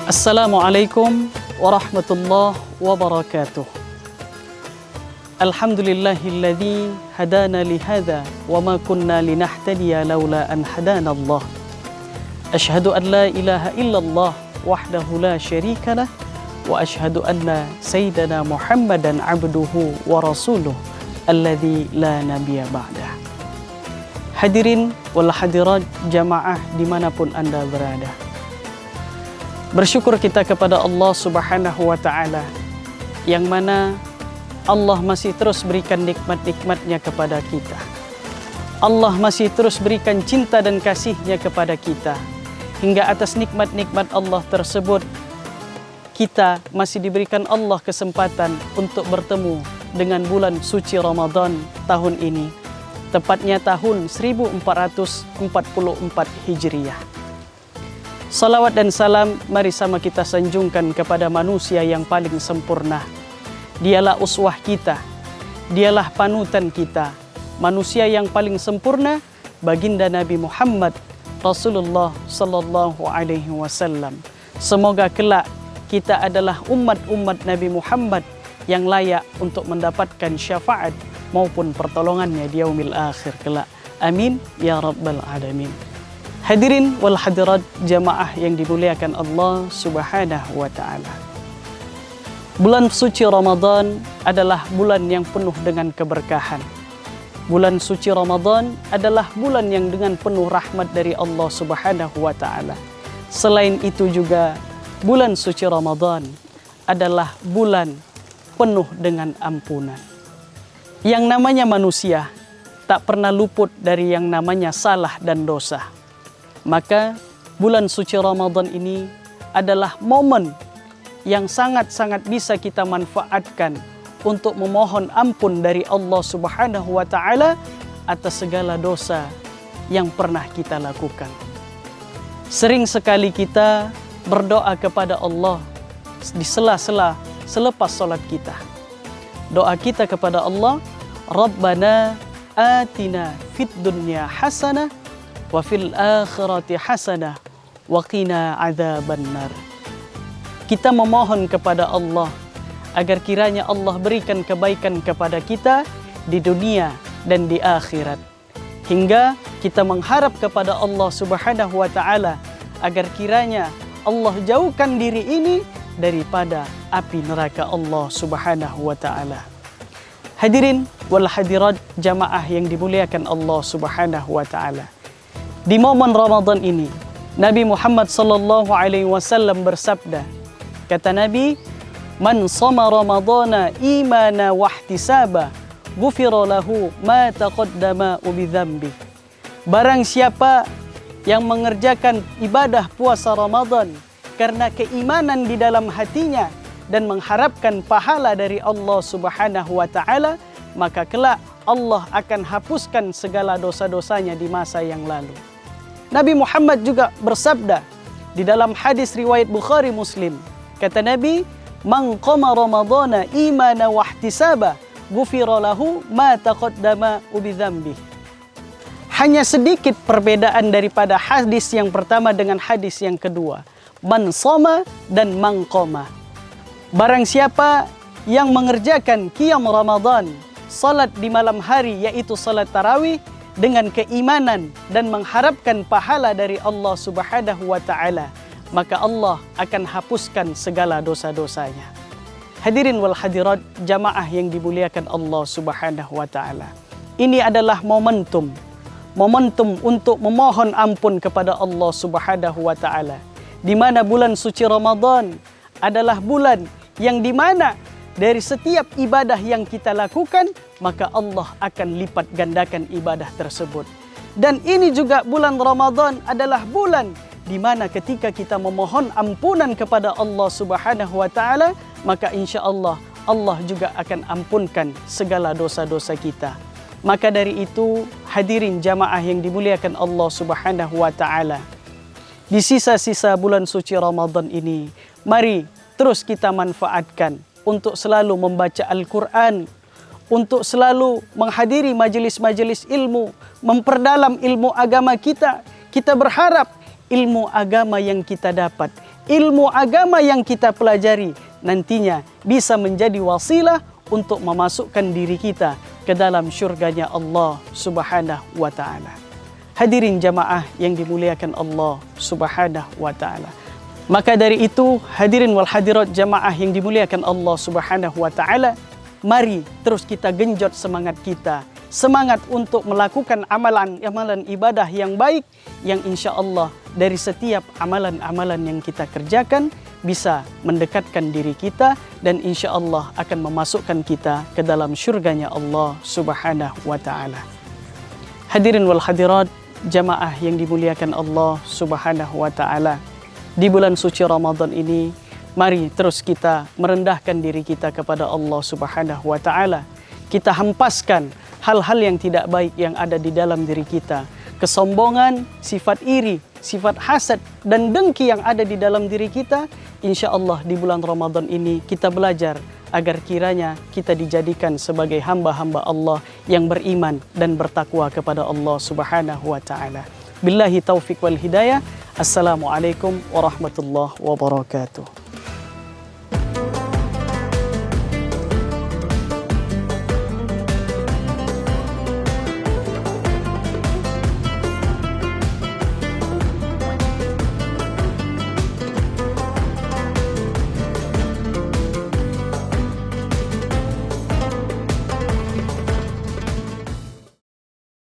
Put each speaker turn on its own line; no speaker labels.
Assalamualaikum warahmatullahi wabarakatuh. Alhamdulillahilladzi hadana lihada wa ma kunna linahtadiya laula an hadana Allah. Asyhadu an la ilaha illallah wahdahu la syarika lah wa asyhadu anna sayyidana Muhammadan abduhu wa rasuluh alladzi la nabiyya ba'dah. Hadirin wal hadirat jamaah dimanapun Anda berada, bersyukur kita kepada Allah Subhanahu wa Ta'ala, yang mana Allah masih terus berikan nikmat-nikmatnya kepada kita. Allah masih terus berikan cinta dan kasihnya kepada kita. Hingga atas nikmat-nikmat Allah tersebut, kita masih diberikan Allah kesempatan untuk bertemu dengan bulan suci Ramadan tahun ini, tepatnya tahun 1444 Hijriah. Salawat dan salam mari sama kita sanjungkan kepada manusia yang paling sempurna. Dialah uswah kita, dialah panutan kita, manusia yang paling sempurna, baginda Nabi Muhammad Rasulullah sallallahu alaihi wasallam. Semoga kelak kita adalah umat-umat Nabi Muhammad yang layak untuk mendapatkan syafaat maupun pertolongannya di yaumil akhir kelak. Amin ya rabbal alamin. Hadirin wal hadirat jamaah yang dimuliakan Allah Subhanahu wa Ta'ala. Bulan suci Ramadan adalah bulan yang penuh dengan keberkahan. Bulan suci Ramadan adalah bulan yang dengan penuh rahmat dari Allah Subhanahu wa Ta'ala. Selain itu juga bulan suci Ramadan adalah bulan penuh dengan ampunan. Yang namanya manusia tak pernah luput dari yang namanya salah dan dosa. Maka bulan suci Ramadan ini adalah momen yang sangat-sangat bisa kita manfaatkan untuk memohon ampun dari Allah Subhanahu wa Ta'ala atas segala dosa yang pernah kita lakukan. Sering sekali kita berdoa kepada Allah di sela-sela selepas salat kita. Doa kita kepada Allah, Rabbana atina fid dunya hasanah wa fil akhirati hasanah wa qina adzabannar. Kita memohon kepada Allah agar kiranya Allah berikan kebaikan kepada kita di dunia dan di akhirat. Hingga kita mengharap kepada Allah Subhanahu wa Ta'ala agar kiranya Allah jauhkan diri ini daripada api neraka Allah Subhanahu wa Ta'ala. Hadirin wal hadirat jamaah yang dimuliakan Allah Subhanahu wa Ta'ala. Di momen Ramadan ini, Nabi Muhammad sallallahu alaihi wasallam bersabda, kata Nabi, "Man shoma Ramadana imana wa ihtisaba, ghufira lahu ma taqaddama bi dzambi." Barang siapa yang mengerjakan ibadah puasa Ramadan karena keimanan di dalam hatinya dan mengharapkan pahala dari Allah Subhanahu wa Ta'ala, maka kelak Allah akan hapuskan segala dosa-dosanya di masa yang lalu. Nabi Muhammad juga bersabda di dalam hadis riwayat Bukhari Muslim. Kata Nabi, "Man qama Ramadana imana wa ihtisaba, ghufira lahu ma taqaddama bi dzambi." Hanya sedikit perbedaan daripada hadis yang pertama dengan hadis yang kedua. Man shoma dan man qama. Barang siapa yang mengerjakan qiyam Ramadan, salat di malam hari yaitu salat tarawih, dengan keimanan dan mengharapkan pahala dari Allah Subhanahu wa Ta'ala, maka Allah akan hapuskan segala dosa-dosanya. Hadirin wal hadirat jamaah yang dimuliakan Allah Subhanahu wa Ta'ala. Ini adalah momentum untuk memohon ampun kepada Allah Subhanahu wa Ta'ala, di mana bulan suci Ramadan adalah bulan yang di mana dari setiap ibadah yang kita lakukan, maka Allah akan lipat gandakan ibadah tersebut. Dan ini juga bulan Ramadan adalah bulan di mana ketika kita memohon ampunan kepada Allah Subhanahu wa Ta'ala, maka insya Allah Allah juga akan ampunkan segala dosa-dosa kita. Maka dari itu, hadirin jamaah yang dimuliakan Allah Subhanahu wa Ta'ala, di sisa-sisa bulan suci Ramadan ini, mari terus kita manfaatkan untuk selalu membaca Al-Quran, untuk selalu menghadiri majelis-majelis ilmu, memperdalam ilmu agama kita. Kita berharap ilmu agama yang kita dapat, ilmu agama yang kita pelajari nantinya bisa menjadi wasilah untuk memasukkan diri kita ke dalam syurganya Allah Subhanahu wa ta'ala. Hadirin jamaah yang dimuliakan Allah Subhanahu wa ta'ala. Maka dari itu, hadirin wal hadirat jamaah yang dimuliakan Allah Subhanahu wa ta'ala, mari terus kita genjot semangat kita. Semangat untuk melakukan amalan ibadah yang baik, yang insya Allah dari setiap amalan-amalan yang kita kerjakan bisa mendekatkan diri kita dan insya Allah akan memasukkan kita ke dalam syurganya Allah Subhanahu wa ta'ala. Hadirin wal hadirat jamaah yang dimuliakan Allah Subhanahu wa ta'ala, di bulan suci Ramadan ini mari terus kita merendahkan diri kita kepada Allah Subhanahu wa ta'ala. Kita hempaskan hal-hal yang tidak baik yang ada di dalam diri kita. Kesombongan, sifat iri, sifat hasad, dan dengki yang ada di dalam diri kita. Insya Allah di bulan Ramadan ini kita belajar agar kiranya kita dijadikan sebagai hamba-hamba Allah yang beriman dan bertakwa kepada Allah Subhanahu wa ta'ala. Billahi taufiq wal hidayah. Assalamualaikum warahmatullahi wabarakatuh.